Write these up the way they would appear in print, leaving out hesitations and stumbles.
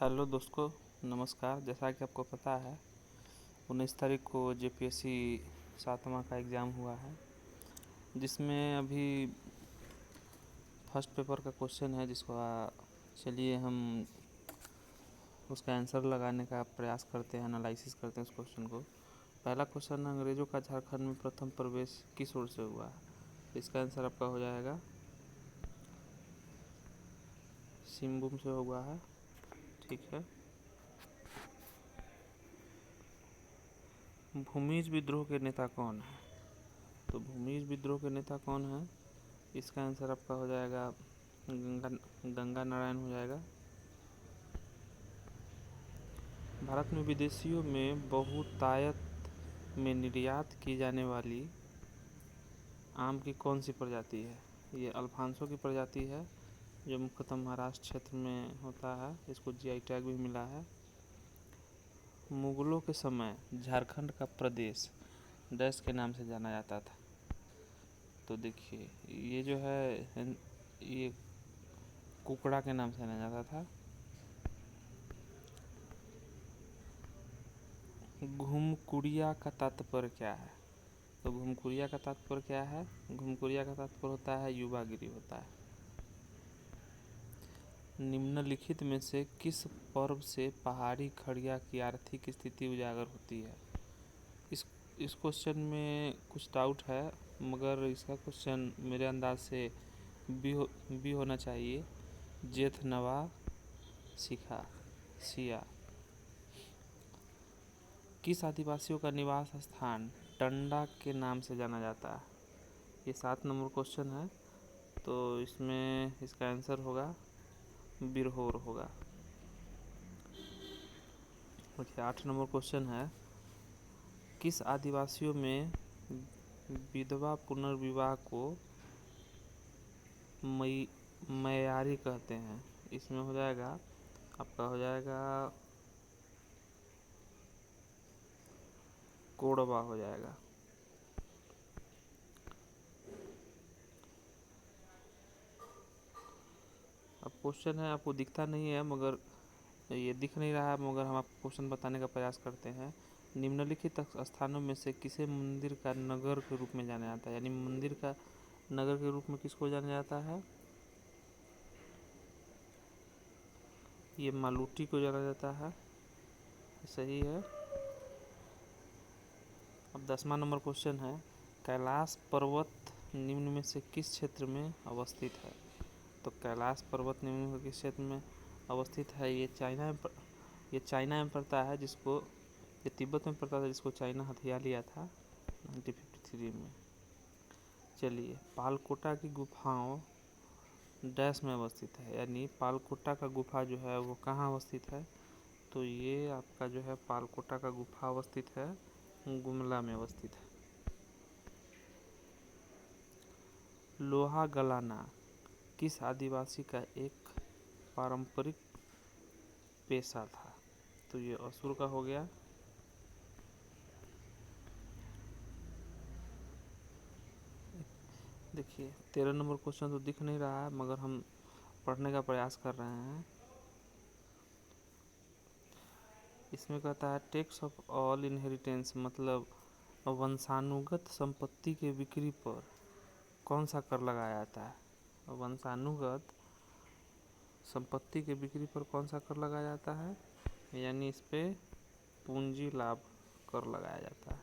Hello दोस्तों, नमस्कार। जैसा कि आपको पता है 19 तारीख को जेपीएससी 7वां का एग्ज़ाम हुआ है, जिसमें अभी फर्स्ट पेपर का क्वेश्चन है, जिसको चलिए हम उसका आंसर लगाने का प्रयास करते हैं, एनालिसिस करते हैं उस क्वेश्चन को। पहला क्वेश्चन, अंग्रेज़ों का झारखंड में प्रथम प्रवेश किस ओर से हुआ है। इसका आंसर आपका हो जाएगा सिंहभूम से हुआ है। ठीक है। भूमिज विद्रोह के नेता कौन है? तो भूमिज विद्रोह के नेता कौन है, इसका आंसर आपका हो जाएगा गंगा नारायण हो जाएगा। भारत में विदेशियों में बहुतायत में निर्यात की जाने वाली आम की कौन सी प्रजाति है? ये अल्फांसो की प्रजाति है, जो मुख्यतः महाराष्ट्र क्षेत्र में होता है। इसको जीआई टैग भी मिला है। मुगलों के समय झारखंड का प्रदेश डैश के नाम से जाना जाता था। तो देखिए, ये जो है ये कुकड़ा के नाम से जाना जाता था। घुमकुड़िया का तात्पर्य क्या है? तो घुमकुड़िया का तात्पर्य क्या है? घुमकुड़िया का तात्पर्य होता है युवागिरी होता है। निम्नलिखित में से किस पर्व से पहाड़ी खड़िया की आर्थिक स्थिति उजागर होती है? इस क्वेश्चन में कुछ डाउट है, मगर इसका क्वेश्चन मेरे अंदाज से बी होना चाहिए। जेठ नवा सिखा सिया। किस आदिवासियों का निवास स्थान टंडा के नाम से जाना जाता है? ये 7 नंबर क्वेश्चन है, तो इसमें इसका आंसर होगा बिरहोर होगा। देखिए 8 नंबर क्वेश्चन है, किस आदिवासियों में विधवा पुनर्विवाह को मयारी कहते हैं? इसमें हो जाएगा आपका हो जाएगा कोडवा हो जाएगा। अब क्वेश्चन है, आपको दिखता नहीं है, मगर ये दिख नहीं रहा है, मगर हम आपको क्वेश्चन बताने का प्रयास करते हैं। निम्नलिखित स्थानों में से किसे मंदिर का नगर के रूप में जाना जाता है? यानी मंदिर का नगर के रूप में किसको जाना जाता है? ये मालूटी को जाना जाता है। सही है। अब 10वां नंबर क्वेश्चन है, कैलाश पर्वत निम्न में से किस क्षेत्र में अवस्थित है? तो कैलाश पर्वत निम्न में किस क्षेत्र में अवस्थित है? ये चाइना में पड़ता है, जिसको ये तिब्बत में पड़ता था, जिसको चाइना हथिया लिया था 1953 में। चलिए, पालकोटा की गुफाओं डैश में अवस्थित है, यानी पालकोटा का गुफा जो है वो कहाँ अवस्थित है? तो ये आपका जो है पालकोटा का गुफा अवस्थित है गुमला में अवस्थित है। लोहा गलाना किस आदिवासी का एक पारंपरिक पेशा था? तो ये असुर का हो गया। देखिए 13 नंबर क्वेश्चन तो दिख नहीं रहा है, मगर हम पढ़ने का प्रयास कर रहे हैं। इसमें कहता है टैक्स ऑफ ऑल इनहेरिटेंस, मतलब वंशानुगत संपत्ति के बिक्री पर कौन सा कर लगाया जाता है? वंशानुगत संपत्ति के बिक्री पर कौन सा कर लगाया जाता है? यानी इस पे पूंजी लाभ कर लगाया जाता है।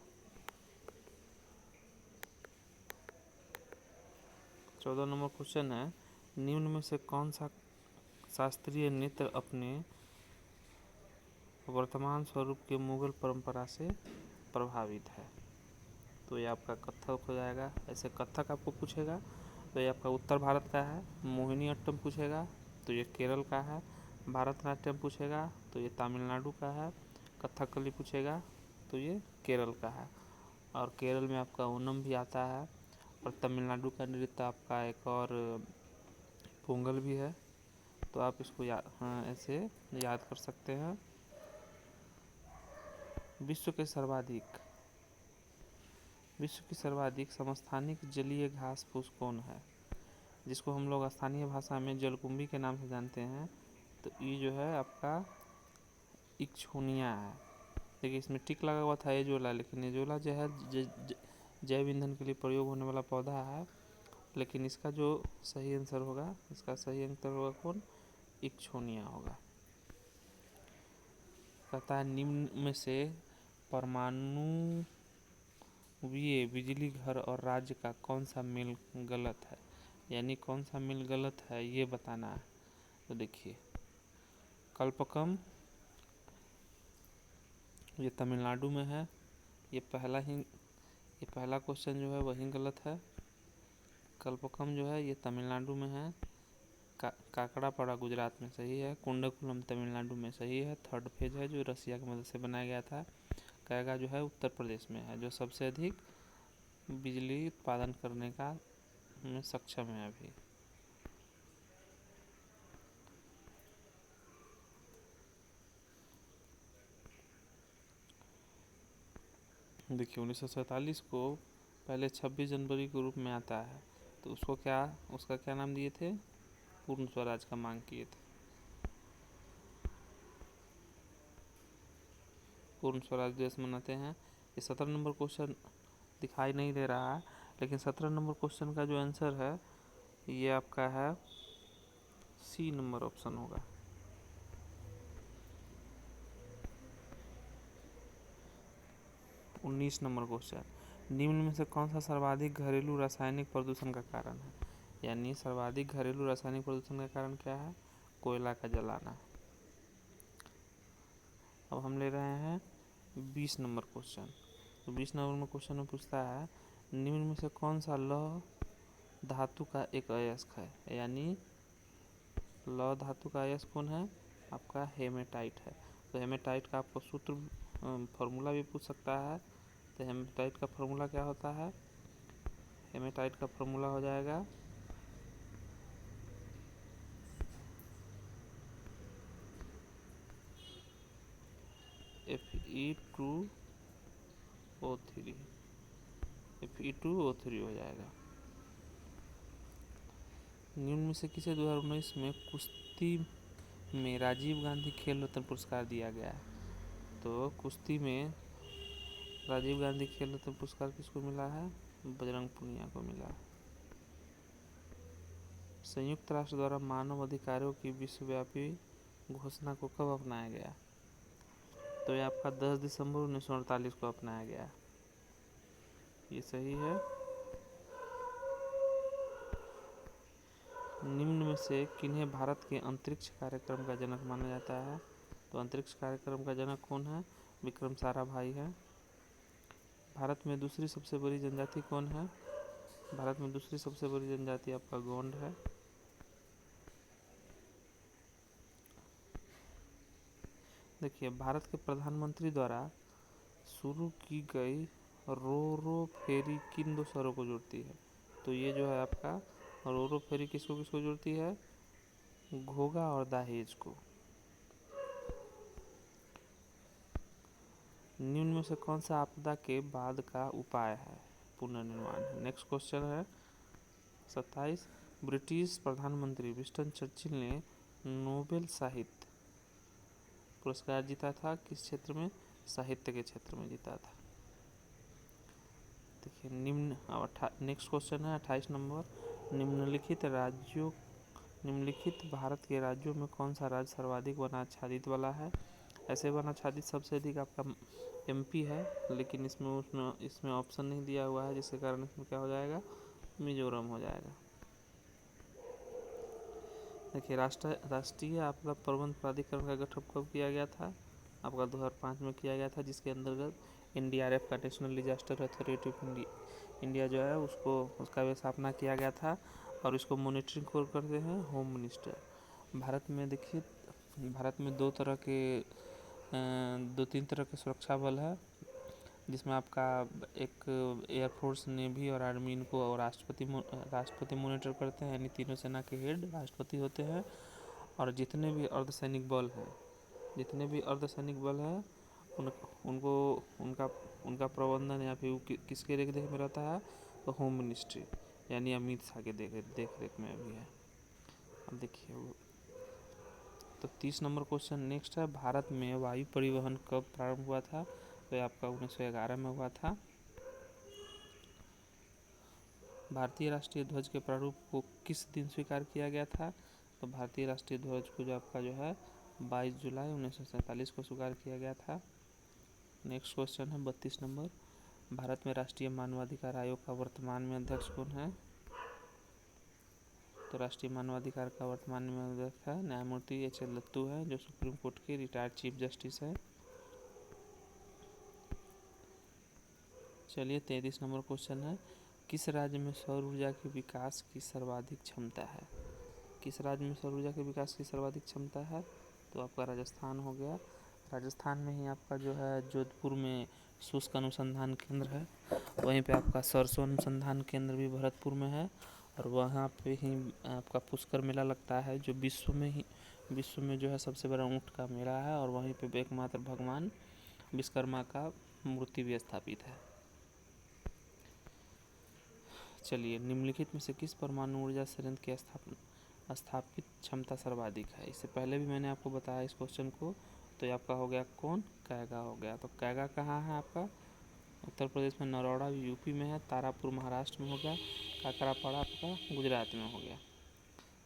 14 नंबर क्वेश्चन है, निम्न में से कौन सा शास्त्रीय नृत्य अपने वर्तमान स्वरूप के मुगल परंपरा से प्रभावित है? तो ये आपका कथक हो जाएगा। ऐसे कथक आपको पूछेगा तो ये आपका उत्तर भारत का है। मोहिनी अट्टम पूछेगा तो ये केरल का है। भारतनाट्यम पूछेगा तो ये तमिलनाडु का है। कथकली पूछेगा तो ये केरल का है। और केरल में आपका ओनम भी आता है। और तमिलनाडु का नृत्य आपका एक और पोंगल भी है। तो आप इसको ऐसे याद कर सकते हैं। विश्व की सर्वाधिक समस्थानिक जलीय घास फूस कौन है? जिसको हम लोग स्थानीय भाषा में जलकुंभी के नाम से जानते हैं। तो ये जो है आपका इक्छोनिया है। देखिए इसमें टिक लगा हुआ था एजोला, लेकिन एजोला जो है जैव ईंधन के लिए प्रयोग होने वाला पौधा है, लेकिन इसका जो सही आंसर होगा, इसका सही आंसर होगा कौन, इक्छोनिया होगा। कहता है निम्न में से परमाणु बिजली घर और राज्य का कौन सा मेल गलत है, यानी कौन सा मेल गलत है ये बताना है। तो देखिए कल्पकम ये तमिलनाडु में है, ये पहला क्वेश्चन जो है वही गलत है। कल्पकम जो है ये तमिलनाडु में है। काकड़ापड़ा गुजरात में सही है। कुंडकुलम तमिलनाडु में सही है। थर्ड फेज है जो रसिया की मदद से बनाया गया था। कैगा जो है उत्तर प्रदेश में है, जो सबसे अधिक बिजली उत्पादन करने का में सक्षम है अभी। देखिए 1947 को पहले 26 जनवरी के रूप में आता है, तो उसका क्या नाम दिए थे, पूर्ण स्वराज का मांग किए थे। पूर्ण स्वराज दिवस मनाते हैं। ये 17 नंबर क्वेश्चन दिखाई नहीं दे रहा है, लेकिन 17 नंबर क्वेश्चन का जो आंसर है ये आपका है सी नंबर ऑप्शन होगा। उन्नीस नंबर क्वेश्चन, निम्न में से कौन सा सर्वाधिक घरेलू रासायनिक प्रदूषण का कारण है, यानी सर्वाधिक घरेलू रासायनिक प्रदूषण का कारण क्या है, कोयला का जलाना। अब हम ले रहे हैं 20 नंबर क्वेश्चन। तो 20 नंबर क्वेश्चन में पूछता है निम्न में से कौन सा लौह धातु का एक अयस्क है, यानी लौह धातु का अयस्क कौन है, आपका हेमेटाइट है। तो हेमेटाइट का आपको सूत्र फॉर्मूला भी पूछ सकता है। तो हेमेटाइट का फॉर्मूला क्या होता है, हेमेटाइट का फॉर्मूला हो जाएगा Fe2O3, Fe2O3 हो जाएगा। निम्न में से किसे 2019 में कुश्ती में राजीव गांधी खेल रत्न पुरस्कार दिया गया है। तो कुश्ती में राजीव गांधी खेल रत्न पुरस्कार किसको मिला है, बजरंग पुनिया को मिला। संयुक्त राष्ट्र द्वारा मानव अधिकारों की विश्वव्यापी घोषणा को कब अपनाया गया, तो ये आपका 10 दिसंबर 1948 को अपनाया गया। ये सही है। निम्न में से किन्हें भारत के अंतरिक्ष कार्यक्रम का जनक माना जाता है। तो अंतरिक्ष कार्यक्रम का जनक कौन है, विक्रम साराभाई है। भारत में दूसरी सबसे बड़ी जनजाति कौन है, भारत में दूसरी सबसे बड़ी जनजाति आपका गोंड है। देखिए भारत के प्रधानमंत्री द्वारा शुरू की गई रो फेरी किन दो शहरों को जोड़ती है। तो ये जो है आपका रो फेरी किसको किसको जोड़ती है, घोघा और दहेज को। निम्न में से कौन सा आपदा के बाद का उपाय है, पुनर्निर्माण। नेक्स्ट क्वेश्चन है 27, ब्रिटिश प्रधानमंत्री विंस्टन चर्चिल ने नोबेल साहित्य पुरस्कार जीता था, किस क्षेत्र में, साहित्य के क्षेत्र में जीता था। देखिए नेक्स्ट क्वेश्चन है 28 नंबर, निम्नलिखित भारत के राज्यों में कौन सा राज्य सर्वाधिक वनाच्छादित वाला है। ऐसे वनाच्छादित सबसे अधिक आपका एमपी है, लेकिन इसमें ऑप्शन नहीं दिया हुआ है, जिसके कारण इसमें क्या हो जाएगा, मिजोरम हो जाएगा। देखिए राष्ट्रीय आपदा प्रबंधन प्राधिकरण का गठन कब किया गया था, आपका 2005 में किया गया था, जिसके अंतर्गत एनडीआरएफ का national disaster authority of India जो है उसका भी स्थापना किया गया था, और इसको मॉनिटरिंग कौन करते हैं, होम मिनिस्टर। भारत में देखिए भारत में दो तीन तरह के सुरक्षा बल है, जिसमें आपका एक एयरफोर्स, नेवी और आर्मी इनको और राष्ट्रपति मॉनिटर करते हैं, यानी तीनों सेना के हेड राष्ट्रपति होते हैं। और जितने भी अर्धसैनिक बल हैं उनको उनका प्रबंधन या फिर किसके देख रेख में रहता है, तो होम मिनिस्ट्री यानी अमित शाह के देख रेख में भी है। अब देखिए तो 30 नंबर क्वेश्चन नेक्स्ट है, भारत में वायु परिवहन कब प्रारंभ हुआ था? तो ये आपका 1911 में हुआ था। भारतीय राष्ट्रीय ध्वज के प्रारूप को किस दिन स्वीकार किया गया था? तो भारतीय राष्ट्रीय ध्वज को जो आपका जो है 22 जुलाई 1947 को स्वीकार किया गया था। नेक्स्ट क्वेश्चन है 32 नंबर, भारत में राष्ट्रीय मानवाधिकार आयोग का वर्तमान में अध्यक्ष कौन है? तो राष्ट्रीय मानवाधिकार का वर्तमान में अध्यक्ष है न्यायमूर्ति एच.एल. लत्तू है, जो सुप्रीम कोर्ट के रिटायर्ड चीफ जस्टिस है। चलिए 33 नंबर क्वेश्चन है, किस राज्य में सौर ऊर्जा के विकास की सर्वाधिक क्षमता है? किस राज्य में सौर ऊर्जा के विकास की सर्वाधिक क्षमता है? तो आपका राजस्थान हो गया। राजस्थान में ही आपका जो है जोधपुर में शुष्क अनुसंधान केंद्र है, वहीं पे आपका सरसों अनुसंधान केंद्र भी भरतपुर में है, और वहाँ पे ही आपका पुष्कर मेला लगता है, जो विश्व में जो है सबसे बड़ा ऊँट का मेला है, और वहीं पे एकमात्र भगवान विश्वकर्मा का मूर्ति भी स्थापित है। चलिए, निम्नलिखित में से किस परमाणु ऊर्जा संयंत्र की स्थापित क्षमता सर्वाधिक है? इससे पहले भी मैंने आपको बताया इस क्वेश्चन को। तो ये आपका हो गया कौन? कैगा हो गया। तो कैगा कहाँ है आपका? उत्तर प्रदेश में, नरोड़ा यूपी में है, तारापुर महाराष्ट्र में हो गया, काकरापाड़ा आपका गुजरात में हो गया।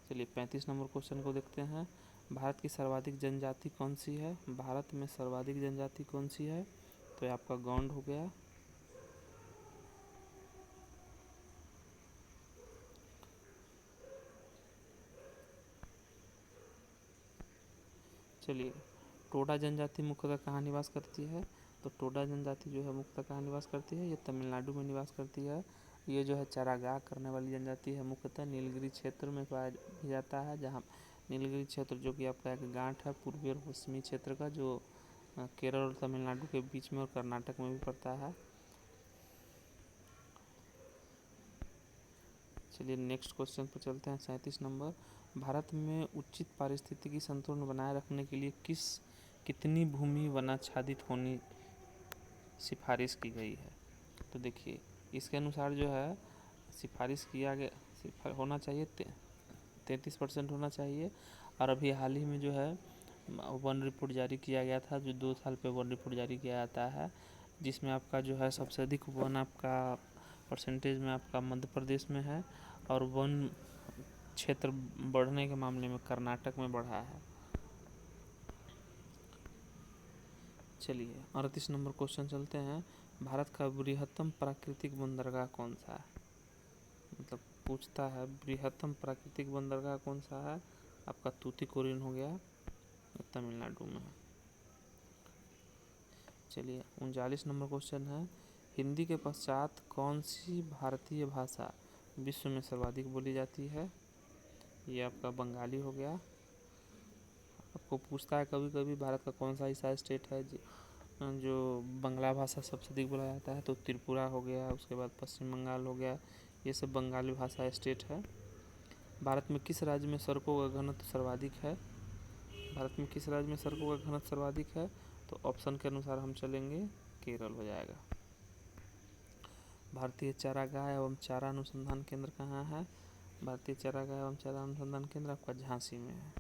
चलिए 35 नंबर क्वेश्चन को देखते हैं, भारत की सर्वाधिक जनजाति कौन सी है? भारत में सर्वाधिक जनजाति कौन सी है? तो ये आपका गौंड हो गया। चलिए, टोडा जनजाति मुख्यतः कहाँ निवास करती है? तो टोडा जनजाति जो है मुख्यतः कहाँ निवास करती है? ये तमिलनाडु में निवास करती है। ये जो है चारागाह करने वाली जनजाति है, मुख्यतः नीलगिरी क्षेत्र में पाया जाता है, जहाँ नीलगिरी क्षेत्र जो कि आपका एक गांठ है पूर्वी और पश्चिमी क्षेत्र का, जो केरल और तमिलनाडु के बीच में और कर्नाटक में भी पड़ता है। चलिए नेक्स्ट क्वेश्चन पर चलते हैं, 37 नंबर, भारत में उचित पारिस्थितिकी संतुलन बनाए रखने के लिए कितनी भूमि वनाच्छादित होनी सिफारिश की गई है? तो देखिए, इसके अनुसार जो है सिफारिश किया गया होना चाहिए 33% होना चाहिए, और अभी हाल ही में जो है वन रिपोर्ट जारी किया गया था, जो 2 साल पे वन रिपोर्ट जारी किया जाता है, जिसमें आपका जो है सबसे अधिक वन आपका परसेंटेज में आपका मध्य प्रदेश में है, और वन क्षेत्र बढ़ने के मामले में कर्नाटक में बढ़ा है। चलिए 38 नंबर क्वेश्चन चलते हैं, भारत का बृहत्तम प्राकृतिक बंदरगाह कौन सा है? मतलब पूछता है बृहत्तम प्राकृतिक बंदरगाह कौन सा है? आपका तूतीकोरिन हो गया, तमिलनाडु में। चलिए 39 नंबर क्वेश्चन है, हिंदी के पश्चात कौन सी भारतीय भाषा विश्व में सर्वाधिक बोली जाती है? ये आपका बंगाली हो गया। आपको पूछता है कभी कभी भारत का कौन सा ऐसा स्टेट है जो बांग्ला भाषा सबसे अधिक बोला जाता है? तो त्रिपुरा हो गया, उसके बाद पश्चिम बंगाल हो गया, ये सब बंगाली भाषा स्टेट है। भारत में किस राज्य में सड़कों का घनत्व सर्वाधिक है? भारत में किस राज्य में सड़कों का घनत्व सर्वाधिक है? तो ऑप्शन के अनुसार हम चलेंगे, केरल हो जाएगा। भारतीय चारागाह एवं चारा अनुसंधान केंद्र कहाँ है? भारतीय चारागाह एवं चारा अनुसंधान केंद्र आपका झांसी में है।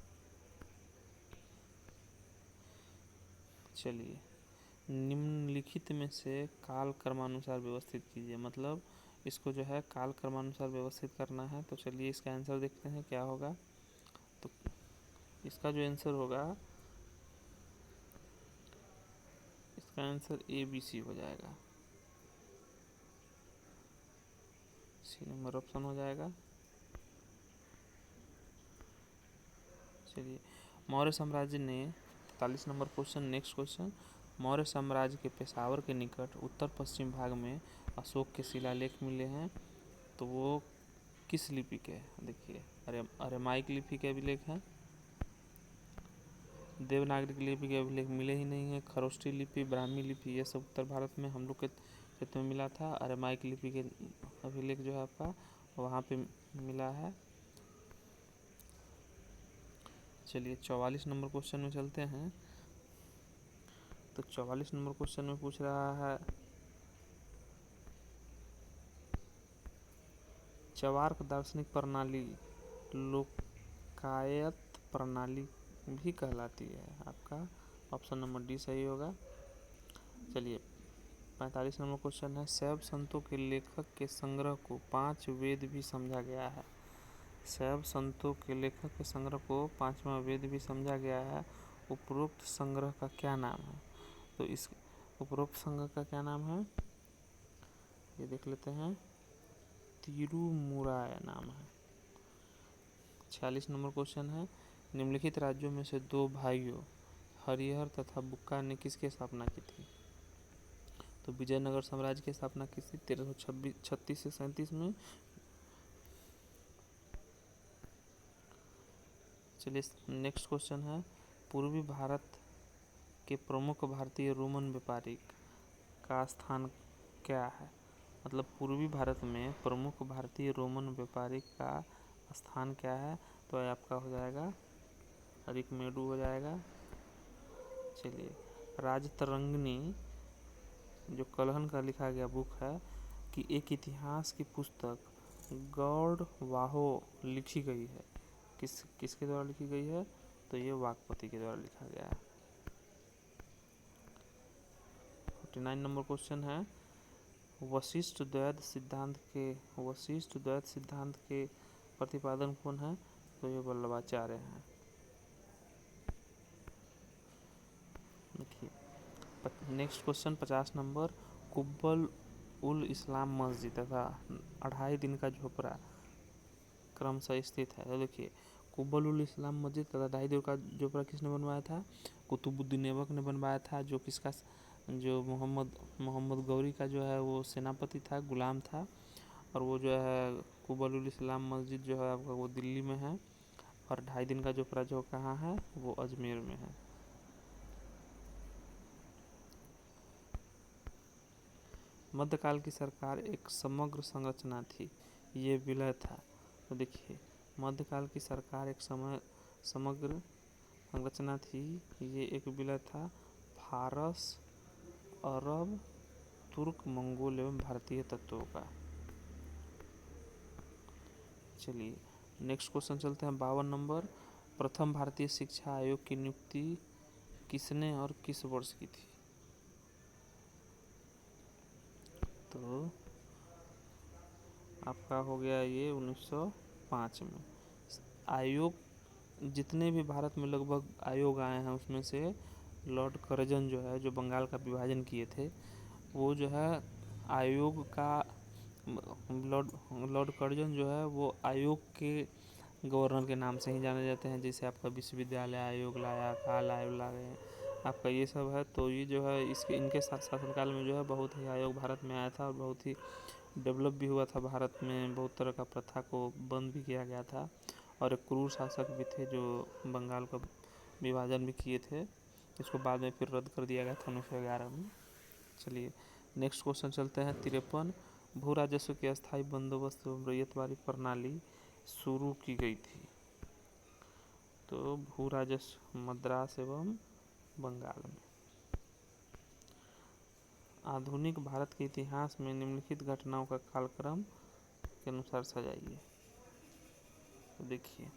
चलिए, निम्नलिखित में से काल क्रमानुसार व्यवस्थित कीजिए, मतलब इसको जो है काल क्रमानुसार व्यवस्थित करना है। तो चलिए इसका आंसर देखते हैं क्या होगा। तो इसका जो आंसर होगा, इसका आंसर ABC हो जाएगा, सी नंबर ऑप्शन हो जाएगा। चलिए, मौर्य साम्राज्य ने 43 number question, next question, Maurya साम्राज्य के पेशावर के निकट उत्तर पश्चिम भाग में अशोक के शिलालेख मिले हैं, तो वो किस लिपि के? देखिए, अरेमाइक लिपि के अभिलेख हैं, देवनागरिक लिपि के अभिलेख मिले ही नहीं है, खरोष्ठी लिपि, ब्राह्मी लिपि, ये सब उत्तर भारत में हम लोग के क्षेत्र में मिला था। अरेमाइक लिपि के अभिलेख जो है आपका वहाँ पे मिला है। चलिए 44 नंबर क्वेश्चन में चलते हैं। तो 44 नंबर क्वेश्चन में पूछ रहा है, चवार्क दार्शनिक प्रणाली लोकायत प्रणाली भी कहलाती है। आपका ऑप्शन नंबर डी सही होगा। चलिए 45 नंबर क्वेश्चन है, शैव संतों के लेखक के संग्रह को 5 वेद भी समझा गया है। शैव संतों के लेखक के संग्रह को 5वां वेद भी समझा गया है। उपरोक्त संग्रह का क्या नाम है? तो इस उपरोक्त संग्रह का क्या नाम है, ये देख लेते हैं। तिरुमुराय नाम है। 46 नंबर क्वेश्चन है, निम्नलिखित राज्यों में से दो भाइयों हरिहर तथा बुक्का ने किसकी स्थापना की थी? तो विजयनगर साम्राज्य की स्थापना की थी 1336 से 37 में। चलिए नेक्स्ट क्वेश्चन है, पूर्वी भारत के प्रमुख भारतीय रोमन व्यापारी का स्थान क्या है? मतलब पूर्वी भारत में प्रमुख भारतीय रोमन व्यापारी का स्थान क्या है? तो आपका हो जाएगा अरिकमेडु हो जाएगा। चलिए राजतरंगिणी जो कलहन का लिखा गया बुक है कि एक इतिहास की पुस्तक गौड़वाहो लिखी गई है, किसके द्वारा लिखी गई है? तो ये वाकपति के द्वारा लिखा गया है। 49 नंबर क्वेश्चन है, वशिष्ठ द्वैत सिद्धांत के प्रतिपादन कौन है? तो ये वल्लभाचार्य हैं। देखिए next question 50 number, कुब्बल ul Islam मस्जिद तथा 2.5 दिन का झोपड़ा क्रमशः स्थित है। तो देखिए कुब्बल उल इस्लाम मस्जिद तथा 2.5 दिन का झोपड़ा किसने बनवाया था? कुतुबुद्दीन ऐबक ने बनवाया था, जो किसका, जो मोहम्मद गौरी का जो है वो सेनापति था, गुलाम था। और वो जो है कुब्बल उल इस्लाम मस्जिद जो है आपका वो दिल्ली में है, और 2.5 दिन का झोपड़ा जो कहाँ है? वो अजमेर में है। मध्यकाल की सरकार एक समग्र संरचना थी, ये विलय था। तो देखिए मध्यकाल की सरकार एक समग्र संरचना थी, ये एक विलय था। फारस, अरब, तुर्क, मंगोल एवं भारतीय तत्वों का। चलिए नेक्स्ट क्वेश्चन चलते हैं 52 नंबर, प्रथम भारतीय शिक्षा आयोग की नियुक्ति किसने और किस वर्ष की थी? तो आपका हो गया ये 1905 में। आयोग जितने भी भारत में लगभग आयोग आए हैं उसमें से लॉर्ड कर्जन जो है, जो बंगाल का विभाजन किए थे, वो जो है आयोग का लॉर्ड कर्जन जो है वो आयोग के गवर्नर के नाम से ही जाने जाते हैं। जैसे आपका विश्वविद्यालय आयोग लाया, काल आयोग लाए, आपका ये सब है। तो ये जो है इनके शासनकाल में जो है बहुत ही आयोग भारत में आया था और बहुत ही डेवलप भी हुआ था। भारत में बहुत तरह का प्रथा को बंद भी किया गया था, और एक क्रूर शासक भी थे जो बंगाल का विभाजन भी किए थे। इसको बाद में फिर रद्द कर दिया गया था 1911 में। चलिए नेक्स्ट क्वेश्चन चलते हैं 53, भू राजस्व की अस्थायी बंदोबस्त एवं रैयतवारी प्रणाली शुरू की गई थी? तो भू राजस्व मद्रास एवं बंगाल में। आधुनिक भारत के इतिहास में निम्नलिखित घटनाओं का कालक्रम के अनुसार सजाइए। तो देखिए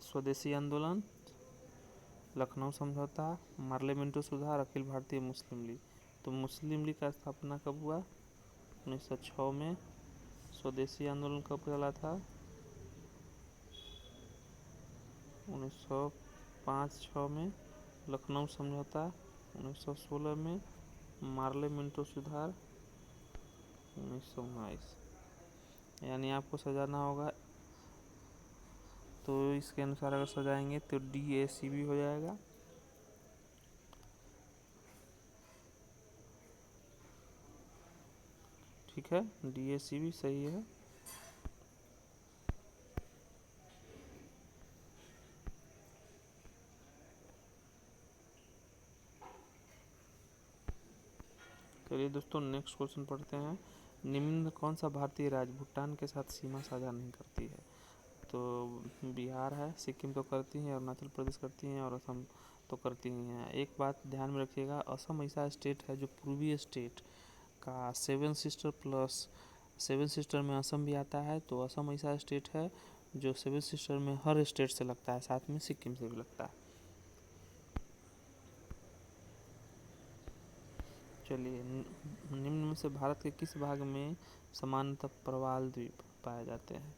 स्वदेशी आंदोलन, लखनऊ समझौता, मार्लेमेंटो सुधार, अखिल भारतीय मुस्लिम लीग। तो मुस्लिम लीग का स्थापना कब हुआ? 1906 में। स्वदेशी आंदोलन कब चला था? 1905-06 में। लखनऊ समझौता 1916 में। मार्लेमेंटो सुधार 1919। यानी आपको सजाना होगा, तो इसके अनुसार अगर सजाएंगे तो DACB हो जाएगा। ठीक है, DACB सही है। चलिए दोस्तों नेक्स्ट क्वेश्चन पढ़ते हैं, निम्न कौन सा भारतीय राज्य भूटान के साथ सीमा साझा नहीं करती है? तो बिहार है, सिक्किम तो करती हैं, अरुणाचल प्रदेश करती हैं, और असम तो करती ही हैं। एक बात ध्यान में रखिएगा, असम ऐसा स्टेट है जो पूर्वी स्टेट का 7 सिस्टर प्लस सेवन सिस्टर में असम भी आता है, तो असम ऐसा स्टेट है जो सेवन सिस्टर में हर स्टेट से लगता है, साथ में सिक्किम से भी लगता है। चलिए, निम्न में से भारत के किस भाग में सामान्यतः प्रवाल द्वीप पाए जाते हैं?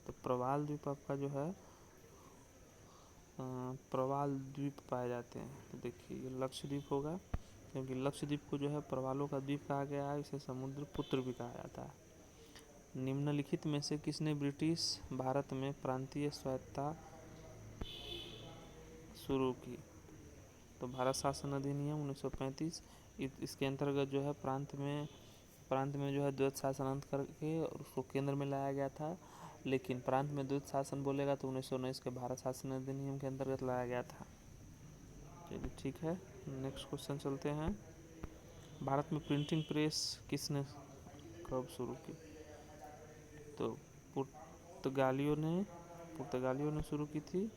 तो प्रवाल द्वीप आपका जो है प्रवाल द्वीप पाए जाते हैं। तो देखिए ये लक्षद्वीप होगा, क्योंकि लक्षद्वीप को जो है प्रवालों का द्वीप कहा गया है, इसे समुद्र पुत्र भी कहा जाता है। निम्नलिखित में से किसने ब्रिटिश भारत में प्रांतीय स्वायत्तता शुरू की? तो भारत शासन अधिनियम 1935, इसके अंतर्गत जो है प्रांत में जो है द्वैत शासन अंत करके और उसको केंद्र में लाया गया था। लेकिन प्रांत में द्वैत शासन बोलेगा तो 1919 के भारत शासन अधिनियम के अंतर्गत लाया गया था। चलिए ठीक है, नेक्स्ट क्वेश्चन चलते हैं। भारत में प्रिंटिंग प्रेस किसने कब शुरू की? तो पुर्तगालियों ने शुरू की थी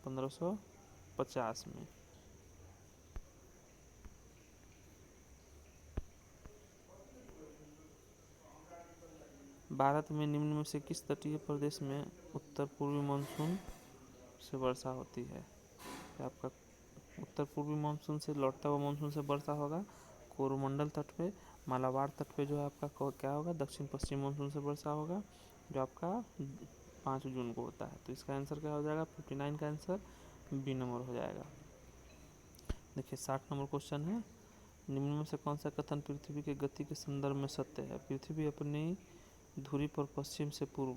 1550 में। भारत में निम्न में से किस तटीय प्रदेश में उत्तर पूर्वी मानसून से वर्षा होती है? आपका उत्तर पूर्वी मानसून से लौटता हुआ मानसून से वर्षा होगा कोरोमंडल तट पे, मालाबार तट पे जो है आपका क्या होगा दक्षिण पश्चिम मानसून से वर्षा होगा, जो आपका 5 जून को होता है। तो इसका आंसर क्या हो जाएगा? 59 का आंसर बी नंबर हो जाएगा। देखिए 60 नंबर क्वेश्चन है, निम्न में से कौन सा कथन पृथ्वी के गति के संदर्भ में सत्य है? पृथ्वी अपनी धुरी पर पश्चिम से पूर्व,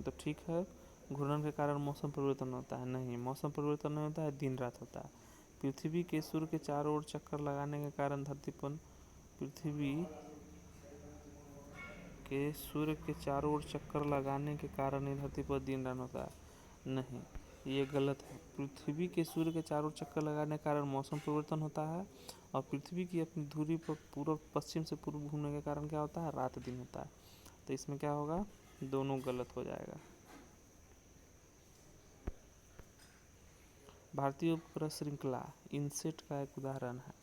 तो ठीक है, घूर्णन के कारण मौसम परिवर्तन होता है? नहीं, मौसम परिवर्तन नहीं होता है, दिन रात होता है। पृथ्वी के सूर्य के चारों ओर चक्कर लगाने के कारण पृथ्वी के सूर्य के चारों ओर चक्कर लगाने के कारण ही धरती पर दिन रात होता है? नहीं, ये गलत है। पृथ्वी के सूर्य के चारों ओर चक्कर लगाने के कारण मौसम परिवर्तन होता है, और पृथ्वी की अपनी धुरी पर पूर्व पश्चिम से पूर्व घूमने के कारण क्या होता है? रात दिन होता है। तो इसमें क्या होगा? दोनों गलत हो जाएगा। भारतीय उपग्रह श्रृंखला इनसेट का एक उदाहरण है।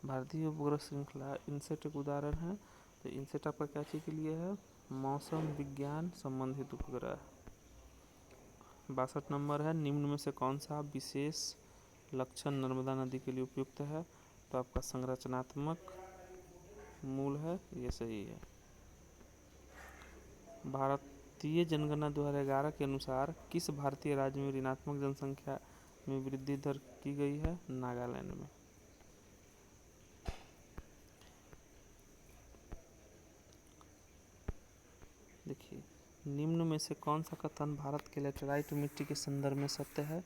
भारतीय उपग्रह श्रृंखला इनसेट एक उदाहरण है। तो इनसेट आपका क्या चीज़ के लिए है? मौसम विज्ञान संबंधित उपग्रह। 62 नंबर है, निम्न में से कौन सा विशेष लक्षण नर्मदा नदी के लिए उपयुक्त है? तो आपका संरचनात्मक मूल है, ये सही है। भारतीय जनगणना 2011 के अनुसार किस भारतीय राज्य में ऋणात्मक जनसंख्या में वृद्धि दर की गई है? नागालैंड में। देखिए, निम्न में से कौन सा कथन भारत के लेटेराइट मिट्टी के संदर्भ में सत्य है?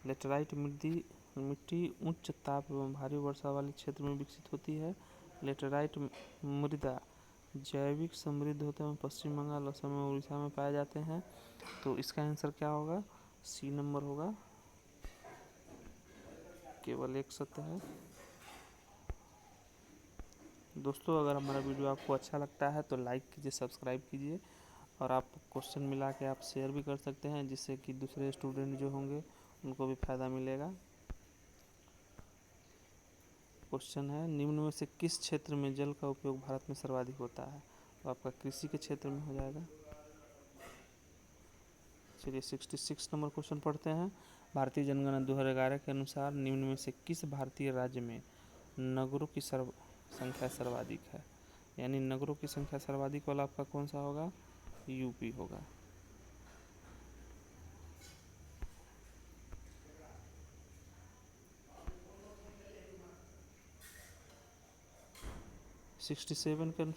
लेटेराइट मिट्टी उच्च ताप एवं भारी वर्षा वाले क्षेत्र में विकसित होती है। लेटेराइट मृदा जैविक समृद्ध होते हैं, पश्चिम बंगाल, असम और उड़ीसा में पाए जाते हैं। तो इसका आंसर क्या होगा? सी नंबर होगा, केवल एक सत्य है। दोस्तों, अगर हमारा वीडियो आपको अच्छा लगता है तो लाइक कीजिए, सब्सक्राइब कीजिए, और आप क्वेश्चन मिला के आप शेयर भी कर सकते हैं, जिससे कि दूसरे स्टूडेंट जो होंगे उनको भी फ़ायदा मिलेगा। क्वेश्चन है, निम्न में से किस क्षेत्र में जल का उपयोग भारत में सर्वाधिक होता है? तो आपका कृषि के क्षेत्र में हो जाएगा। चलिए 66 नंबर क्वेश्चन पढ़ते हैं। भारतीय जनगणना 2011 के अनुसार निम्न में से किस भारतीय राज्य में नगरों की संख्या सर्वाधिक है? यानी नगरों की संख्या सर्वाधिक वाला आपका कौन सा होगा? यूपी होगा। सिक्सटी सेवन में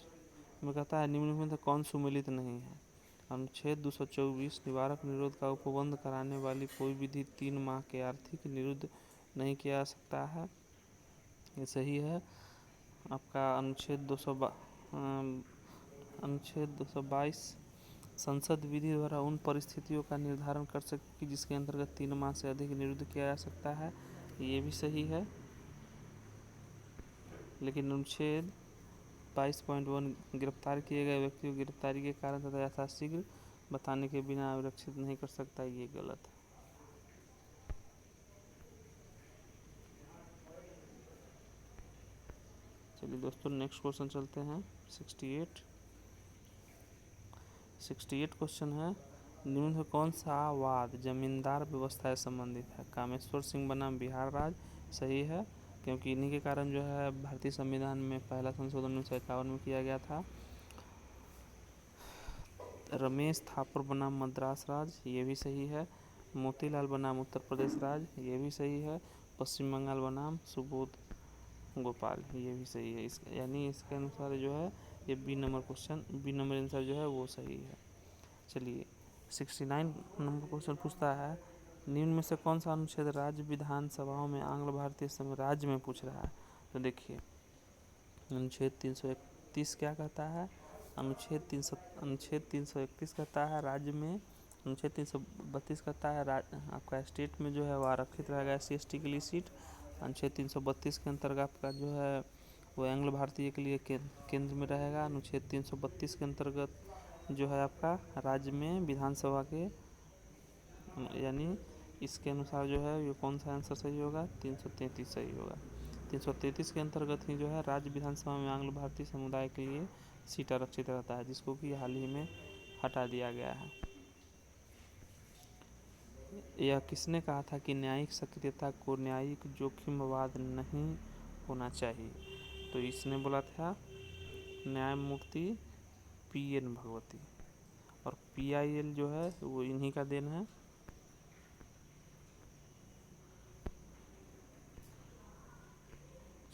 कहता है निम्न में कौन सुमेलित नहीं है? अनुच्छेद 224 निवारक निरोध का उपबंध कराने वाली कोई विधि 3 माह के आर्थिक निरुद्ध नहीं किया जा सकता है, ये सही है। आपका अनुच्छेद 222 संसद विधि द्वारा उन परिस्थितियों का निर्धारण कर सकेगी जिसके अंतर्गत 3 माह से अधिक निरुद्ध किया जा सकता है, ये भी सही है। लेकिन अनुच्छेद 22.1 गिरफ्तार किए गए व्यक्ति को गिरफ्तारी के कारण तथा यथाशीघ्र बताने के बिना आरक्षित नहीं कर सकता, ये गलत है। चलिए दोस्तों, नेक्स्ट क्वेश्चन चलते हैं। 68 68 क्वेश्चन है, निम्न में कौन सा वाद जमींदार व्यवस्था से संबंधित है? कामेश्वर सिंह बनाम बिहार राज्य सही है, क्योंकि इन्हीं के कारण जो है भारतीय संविधान में पहला संशोधन 1951 में किया गया था। रमेश थापर बनाम मद्रास राज्य, ये भी सही है। मोतीलाल बनाम उत्तर प्रदेश राज्य, ये भी सही है। पश्चिम बंगाल बनाम सुबोध गोपाल, ये भी सही है। यानी इसके अनुसार जो है ये B number question, B number answer जो है वो सही है। चलिए 69 नंबर क्वेश्चन पूछता है, निम्न में से कौन सा अनुच्छेद राज्य विधानसभाओं में आंग्ल भारतीय संघ राज्य में पूछ रहा है? तो देखिए अनुच्छेद 331 क्या कहता है? अनुच्छेद 331 कहता है राज्य में, अनुच्छेद 332 कहता है आपका स्टेट में जो है वो आरक्षित रहेगा SC/ST के लिए सीट। अनुच्छेद 332 के अंतर्गत आपका जो है वो एंग्लो भारतीय के लिए केंद्र में रहेगा। अनुच्छेद 332 के अंतर्गत जो है आपका राज्य में विधानसभा के, यानी इसके अनुसार जो है ये कौन सा आंसर सही होगा? 333 सही होगा। 333 के अंतर्गत ही जो है राज्य विधानसभा में आंग्ल भारतीय समुदाय के लिए सीट आरक्षित रहता है, जिसको कि हाल ही में हटा दिया गया है। यह किसने कहा था कि न्यायिक सक्रियता को न्यायिक जोखिमवाद नहीं होना चाहिए? तो इसने बोला था न्यायमूर्ति PN भगवती, और PIL जो है वो इन्हीं का देन है।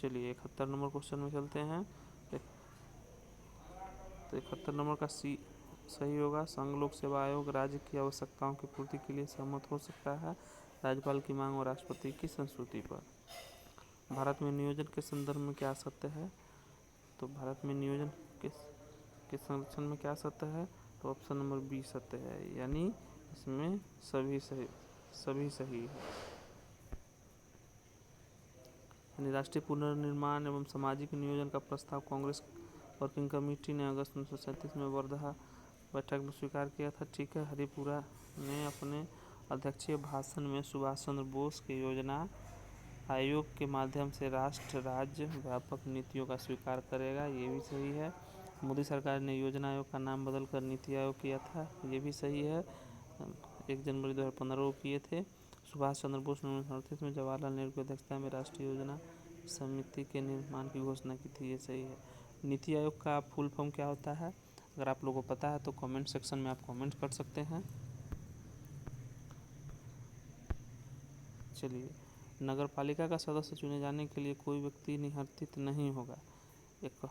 चलिए 71 नंबर क्वेश्चन में चलते हैं। तो 71 नंबर का सी सही होगा। संघ लोक सेवा आयोग राज्य की आवश्यकताओं की पूर्ति के लिए सहमत हो सकता है राज्यपाल की मांग और राष्ट्रपति की संस्तुति पर। भारत में नियोजन के संदर्भ में क्या सत्य है? तो भारत में नियोजन के संरक्षण में क्या सत्य है? तो ऑप्शन नंबर बी सत्य है, यानी इसमें सभी सही है। यानी राष्ट्रीय पुनर्निर्माण एवं सामाजिक नियोजन का प्रस्ताव कांग्रेस वर्किंग कमेटी ने अगस्त 1937 में वर्धा बैठक में स्वीकार किया था। ठीक है, हरिपुरा ने अपने अध्यक्षीय भाषण में सुभाष चंद्र बोस के योजना आयोग के माध्यम से राष्ट्र राज्य व्यापक नीतियों का स्वीकार करेगा, ये भी सही है। मोदी सरकार ने योजना आयोग का नाम बदलकर नीति आयोग किया था, ये भी सही है। 1 जनवरी 2015 को किए थे। सुभाष चंद्र बोस ने 1938 में जवाहरलाल नेहरू की अध्यक्षता में राष्ट्रीय योजना समिति के निर्माण की घोषणा की थी, ये सही है। नीति आयोग का फुल फॉर्म क्या होता है? अगर आप लोगों को पता है तो कमेंट सेक्शन में आप कमेंट कर सकते हैं। चलिए, नगर पालिका का सदस्य चुने जाने के लिए कोई व्यक्ति निवर्तित नहीं होगा। एक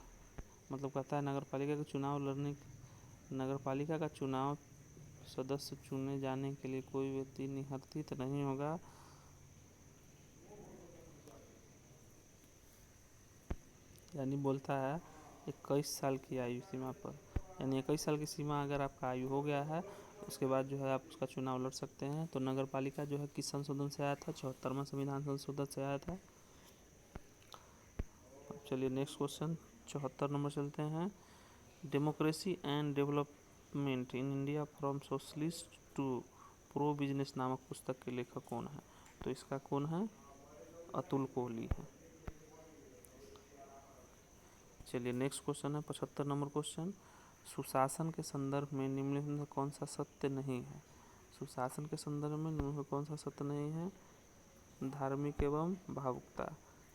मतलब कहता है नगर पालिका का चुनाव सदस्य चुने जाने के लिए कोई व्यक्ति निवर्तित नहीं होगा। यानी बोलता है 21 साल की आयु सीमा पर, यानी 21 साल की सीमा अगर आपका आयु हो गया है उसके बाद जो है आप उसका चुनाव लड़ सकते हैं। तो नगर पालिका जो है किस संशोधन से आया था? 74वां संविधान संशोधन से आया था। चलिए नेक्स्ट क्वेश्चन 74 नंबर चलते हैं। Democracy and development in India from socialist to pro business नामक पुस्तक के लेखक कौन है? तो इसका कौन है? अतुल कोहली है। चलिए नेक्स्ट क्वेश्चन है 75 नंबर क्वेश्चन। सुशासन के संदर्भ में निम्नलिखित में कौन सा सत्य नहीं है? सुशासन के संदर्भ में निम्नलिखित में कौन सा सत्य नहीं है? धार्मिक एवं भावुकता,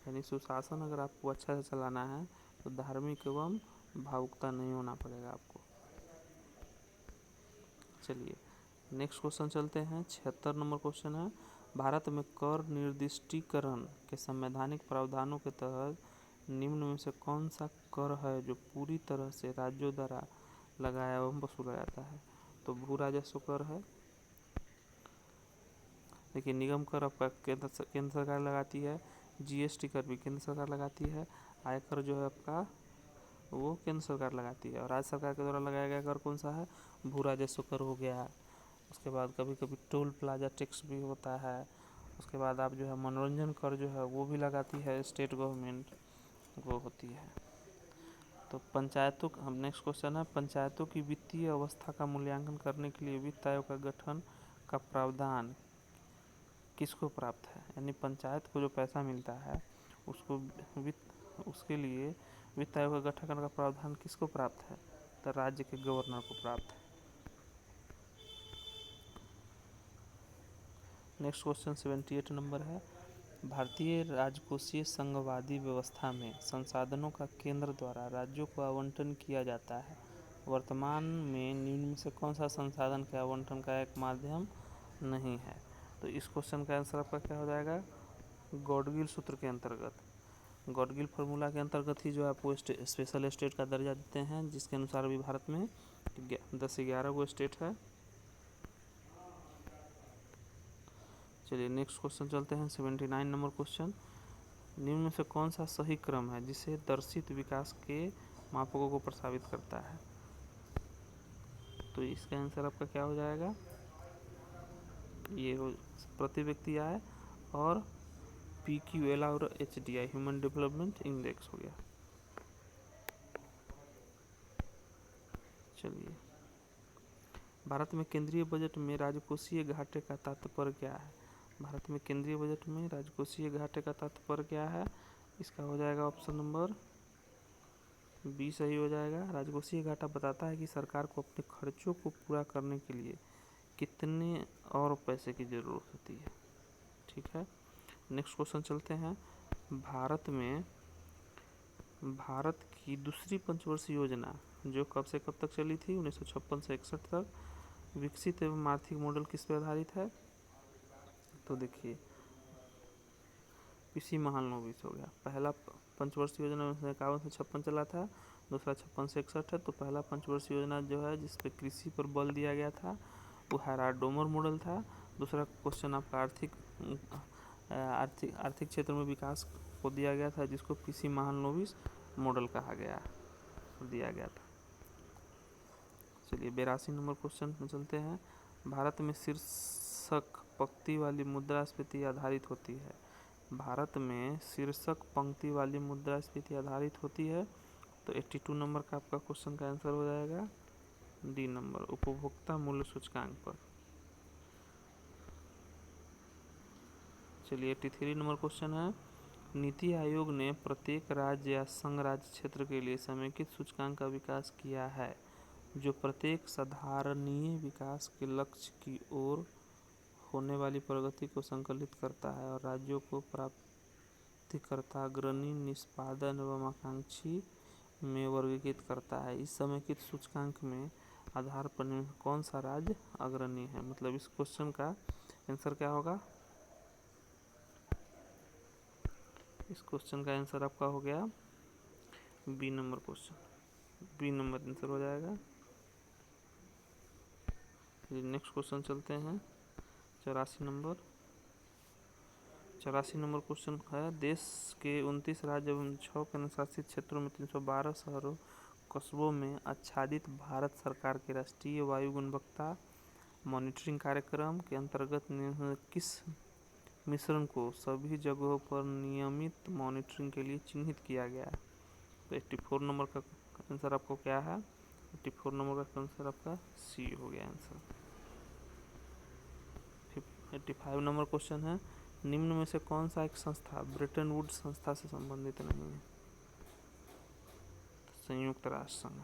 यानी सुशासन अगर आपको अच्छा से चलाना है तो धार्मिक एवं भावुकता नहीं होना पड़ेगा आपको। चलिए नेक्स्ट क्वेश्चन चलते हैं। 76 नंबर क्वेश्चन है, भारत में कर निर्दिष्टीकरण के संवैधानिक प्रावधानों के तहत निम्न में से कौन सा कर है जो पूरी तरह से राज्यों द्वारा लगाया एवं वसूला जाता है? तो भू राजस्व कर है। देखिए निगम कर आपका केंद्र सरकार लगाती है, GST कर भी केंद्र सरकार लगाती है, आयकर जो है आपका वो केंद्र सरकार लगाती है, और राज्य सरकार के द्वारा लगाया गया कर कौन सा है? भू राजस्व कर हो गया। उसके बाद कभी कभी टोल प्लाजा टैक्स भी होता है। उसके बाद आप जो है मनोरंजन कर जो है वो भी लगाती है स्टेट गवर्नमेंट, वो होती है। तो पंचायतों, हम नेक्स्ट क्वेश्चन है, पंचायतों की वित्तीय अवस्था का मूल्यांकन करने के लिए वित्त आयोग का गठन का प्रावधान किसको प्राप्त है? यानी पंचायत को जो पैसा मिलता है उसको उसके लिए वित्त आयोग का गठन का प्रावधान किसको प्राप्त है? तो राज्य के गवर्नर को प्राप्त है। नेक्स्ट क्वेश्चन 78 नंबर है। भारतीय राजकोषीय संघवादी व्यवस्था में संसाधनों का केंद्र द्वारा राज्यों को आवंटन किया जाता है। वर्तमान में निम्न में से कौन सा संसाधन के आवंटन का एक माध्यम नहीं है? तो इस क्वेश्चन का आंसर आपका क्या हो जाएगा? गॉडगिल सूत्र के अंतर्गत, गॉडगिल फार्मूला के अंतर्गत ही जो आपको स्पेशल स्टेट का दर्जा देते हैं, जिसके अनुसार अभी भारत में 10-11 गो स्टेट है। चलिए नेक्स्ट क्वेश्चन चलते हैं। 79 नंबर क्वेश्चन, निम्न में से कौन सा सही क्रम है जिसे दर्शित विकास के मापकों को प्रस्तावित करता है? तो इसका आंसर आपका क्या हो जाएगा? ये प्रति व्यक्ति आय और PQL और HDI ह्यूमन डेवलपमेंट इंडेक्स हो गया। चलिए, भारत में केंद्रीय बजट में राजकोषीय घाटे का तात्पर्य क्या है? भारत में केंद्रीय बजट में राजकोषीय घाटे का तात्पर्य क्या है? इसका हो जाएगा ऑप्शन नंबर बी सही हो जाएगा। राजकोषीय घाटा बताता है कि सरकार को अपने खर्चों को पूरा करने के लिए कितने और पैसे की ज़रूरत होती है। ठीक है, नेक्स्ट क्वेश्चन चलते हैं। भारत की दूसरी पंचवर्षीय योजना जो कब से कब तक चली थी? 1956 से 61 तक। विकसित एवं आर्थिक मॉडल किस पर आधारित है? तो देखिए, पीसी महालनोबिस हो गया। पहला पंचवर्षीय योजना 1951 से 56 चला था, दूसरा 56 से 61 है। तो पहला पंचवर्षीय योजना जो है जिस पे कृषि पर बल दिया गया था वो हैराल्ड डोमर मॉडल था। दूसरा क्वेश्चन आपका आर्थिक क्षेत्र में विकास को दिया गया था, जिसको पीसी महालनोबिस मॉडल कहा गया दिया गया था। चलिए 82 नंबर क्वेश्चन में चलते हैं। भारत में शीर्षक पंक्ति वाली मुद्रास्फीति आधारित होती है। भारत में शीर्षक पंक्ति वाली मुद्रास्फीति आधारित होती है। तो 82 नंबर का आपका क्वेश्चन का आंसर हो जाएगा डी नंबर, उपभोक्ता मूल्य सूचकांक पर। चलिए 83 नंबर क्वेश्चन है। नीति आयोग ने प्रत्येक राज्य या संघ राज्य क्षेत्र के लिए समेकित सूचकांक का विकास किया है, जो प्रत्येक साधारणीय विकास के लक्ष्य की ओर होने वाली प्रगति को संकलित करता है और राज्यों को प्राप्तिकर्ता, अग्रणी, निष्पादन एवं आकांक्षी में वर्गीकृत करता है। इस समेकित सूचकांक में आधार पर कौन सा राज्य अग्रणी है? मतलब इस क्वेश्चन का आंसर क्या होगा? इस क्वेश्चन का आंसर आपका हो गया B number question, B number answer हो जाएगा। नेक्स्ट क्वेश्चन चलते हैं। 84 नंबर क्वेश्चन है। देश के 29 राज्य एवं 6 केंद्रशासित क्षेत्रों में 312 शहरों कस्बों में आच्छादित भारत सरकार के राष्ट्रीय वायु गुणवत्ता मॉनिटरिंग कार्यक्रम के अंतर्गत किस मिश्रण को सभी जगहों पर नियमित मॉनिटरिंग के लिए चिन्हित किया गया है? तो 84 नंबर का आंसर आपको क्या है? 84 नंबर का आंसर आपका सी हो गया आंसर। 85 नंबर क्वेश्चन है। निम्न में से कौन सा एक संस्था ब्रेटन वुड्स संस्था से संबंधित नहीं है? संयुक्त राष्ट्र संघ।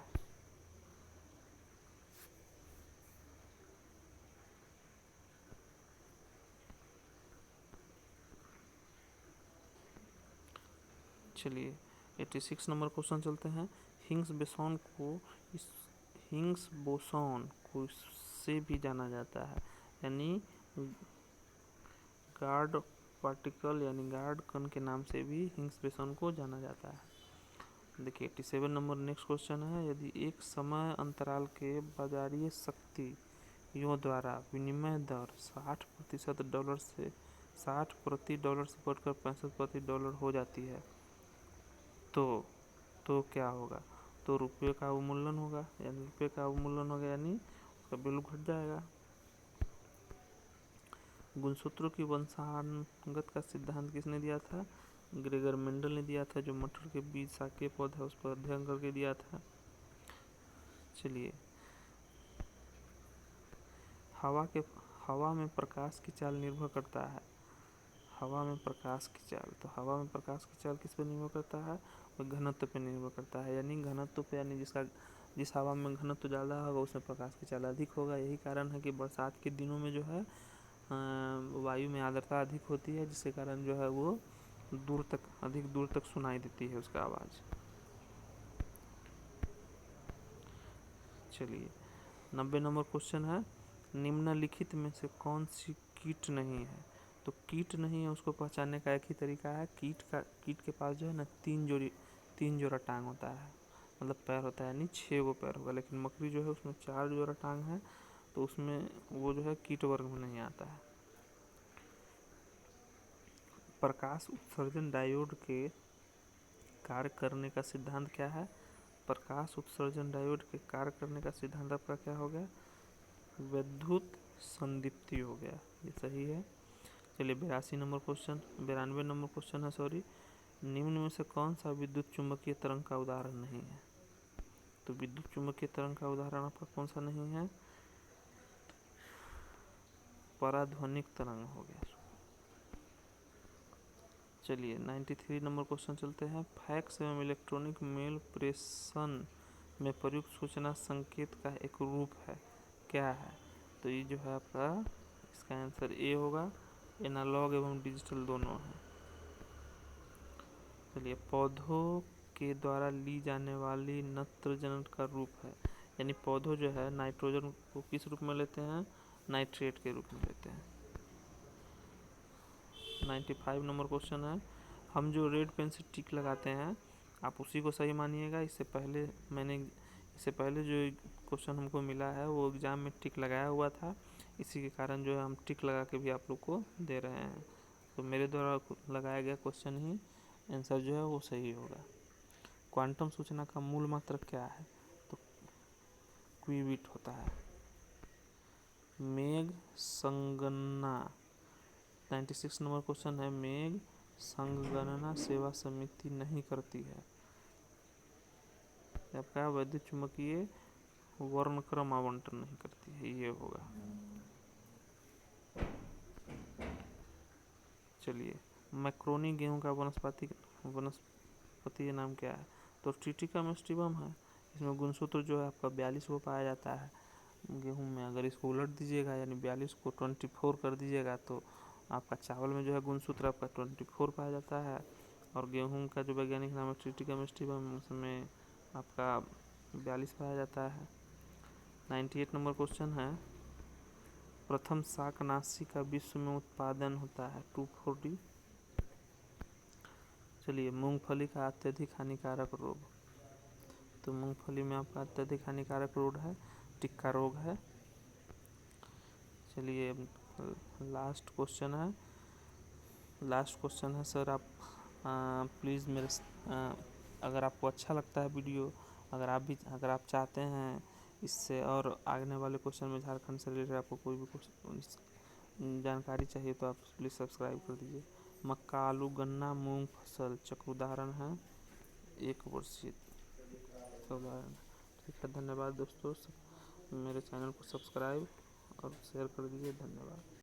चलिए 86 नंबर क्वेश्चन चलते हैं। हिग्स बोसॉन को इससे भी जाना जाता है, यानी गार्ड पार्टिकल यानी गार्ड कण के नाम से भी हिग्स बोसॉन को जाना जाता है। देखिए 87 नंबर नेक्स्ट क्वेश्चन है। यदि एक समय अंतराल के बाजारीय शक्तियों द्वारा विनिमय दर 60% डॉलर से 60 प्रति डॉलर से बढ़कर 65 प्रति डॉलर हो जाती है तो क्या होगा? तो रुपये का अवमूल्यन होगा, यानी रुपये का अवमूल्यन होगा यानी उसका वैल्यू घट जाएगा। गुणसूत्रों की वंशानुगत का सिद्धांत किसने दिया था? ग्रेगर मेंडल ने दिया था, जो मटर के बीज शाकीय पौधा उस पर अध्ययन करके दिया था। चलिए, हवा में प्रकाश की चाल निर्भर करता है। हवा में प्रकाश की चाल, तो हवा में प्रकाश की चाल किस पर निर्भर करता है? वह घनत्व पर निर्भर करता है, यानी घनत्व पे, यानी जिस हवा में घनत्व ज़्यादा होगा उसमें प्रकाश की चाल अधिक होगा। यही कारण है कि बरसात के दिनों में जो है वायु में आर्द्रता अधिक होती है, जिसके कारण जो है वो अधिक दूर तक सुनाई देती है उसका आवाज़। चलिए 90 नंबर क्वेश्चन है, निम्नलिखित में से कौन सी कीट नहीं है। तो कीट नहीं है उसको पहचानने का एक ही तरीका है, कीट के पास जो है ना तीन जोड़ा टांग होता है, मतलब पैर होता है, यानी 6 गो पैर होगा। लेकिन मकड़ी जो है उसमें 4 जोड़ा टांग है, तो उसमें वो जो है कीट वर्ग में नहीं आता है। प्रकाश उत्सर्जन डायोड के कार्य करने का सिद्धांत क्या है। प्रकाश उत्सर्जन डायोड के कार्य करने का सिद्धांत आपका क्या हो गया, विद्युत संदीप्ति हो गया, ये सही है। चलिए 92 नंबर क्वेश्चन, 92 नंबर क्वेश्चन है सॉरी, निम्न में से कौन सा विद्युत चुंबकीय तरंग का उदाहरण नहीं है। तो विद्युत चुंबकीय तरंग का उदाहरण आपका कौन सा नहीं है, पराध्वनिक तरंग हो गया। चलिए 93 नंबर क्वेश्चन चलते हैं, फैक्स एवं इलेक्ट्रॉनिक मेल प्रेषण में प्रयुक्त सूचना संकेत का एक रूप है, क्या है। तो ये जो है आपका इसका आंसर ए होगा, एनालॉग एवं डिजिटल दोनों है। चलिए पौधों के द्वारा ली जाने वाली नत्रजन का रूप है, यानी पौधों जो है नाइट्रोजन को किस रूप में लेते हैं, नाइट्रेट के रूप में लेते हैं। 95 नंबर क्वेश्चन है, हम जो रेड पेन से टिक लगाते हैं आप उसी को सही मानिएगा। इससे पहले जो क्वेश्चन हमको मिला है वो एग्जाम में टिक लगाया हुआ था, इसी के कारण जो है हम टिक लगा के भी आप लोग को दे रहे हैं। तो मेरे द्वारा लगाया गया क्वेश्चन ही आंसर जो है वो सही होगा। क्वांटम सूचना का मूल मात्रक क्या है, तो क्यूबिट होता है। मेघ संगणना 96 नंबर क्वेश्चन है, मेघ संगणना सेवा समिति नहीं करती है। आपका वैद्युत चुंबकीय वर्णक्रम आवंटन नहीं करती है, ये होगा। चलिए मैक्रोनी गेहूं का वनस्पति नाम क्या है, तो ट्रिटिकम एस्टिवम है। इसमें गुणसूत्र जो है आपका 42 को पाया जाता है गेहूं में। अगर इसको उलट दीजिएगा यानी 42 को 24 कर दीजिएगा तो आपका चावल में जो है गुणसूत्र आपका 24 पाया जाता है, और गेहूं का जो वैज्ञानिक नाम है ट्रिटिकम एस्टिवम, उसमें आपका 42 पाया जाता है। 98 नंबर क्वेश्चन है, प्रथम शाकनाशी का विश्व में उत्पादन होता है 2,4-D। चलिए मूंगफली का अत्यधिक हानिकारक रोग, तो मूंगफली में आपका अत्यधिक हानिकारक रोग है टिक्का रोग है। चलिए लास्ट क्वेश्चन है सर, आप प्लीज़ अगर आपको अच्छा लगता है वीडियो, अगर आप चाहते हैं इससे और आने वाले क्वेश्चन में झारखंड से रिलेटेड आपको कोई भी जानकारी चाहिए तो आप प्लीज़ सब्सक्राइब कर दीजिए। मक्का, आलू, गन्ना, मूंग फसल चक्र उदाहरण है, एक वर्षीय उदाहरण। ठीक है, धन्यवाद दोस्तों, मेरे चैनल को सब्सक्राइब और शेयर कर दीजिए, धन्यवाद।